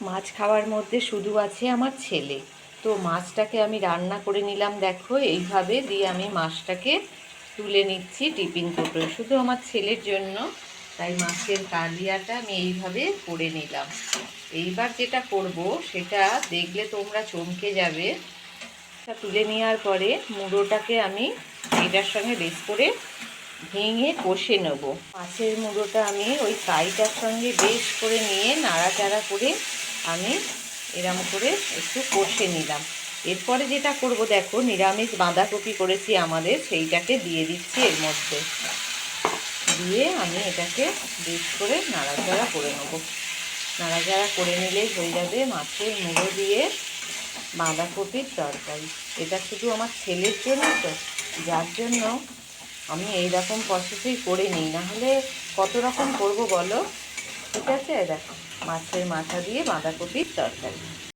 মাছ খাওয়ার মধ্যে শুধু আছে আমার ছেলে। তো মাছটাকে আমি রান্না করে নিলাম, দেখো এইভাবে দিয়ে আমি মাছটাকে তুলে নিচ্ছি টিফিন কৌটোয়, শুধু আমার ছেলের জন্য। তাই মাছের কালিয়াটা আমি এইভাবে করে নিলাম। এইবার যেটা করব সেটা দেখলে তোমরা চমকে যাবে। তুলে নেওয়ার পরে মুড়োটাকে আমি এটার সঙ্গে বেশ করে ভেঙে কষে নেব। মাছের মুড়োটা আমি ওই কাইটার সঙ্গে বেশ করে নিয়ে নাড়াচাড়া করে আমি এরম করে একটু কষে নিলাম। এরপরে যেটা করব, দেখো নিরামিষ বাঁধাকপি করেছি আমাদের, সেইটাকে দিয়ে দিচ্ছি এর মধ্যে, দিয়ে আমি এটাকে বেশ করে নাড়াচাড়া করে নেব। নাড়াচাড়া করে নিলেই হয়ে যাবে মাছের মুড়ো দিয়ে বাঁধাকপির তরকারি। এটা শুধু আমার ছেলের জন্য, তো যার জন্য আমি এই রকম প্রসেসেই করে নিই, নাহলে কত রকম করব বলো। ঠিক আছে, দেখো মাছের মাথা দিয়ে বাঁধাকপির তরকারি।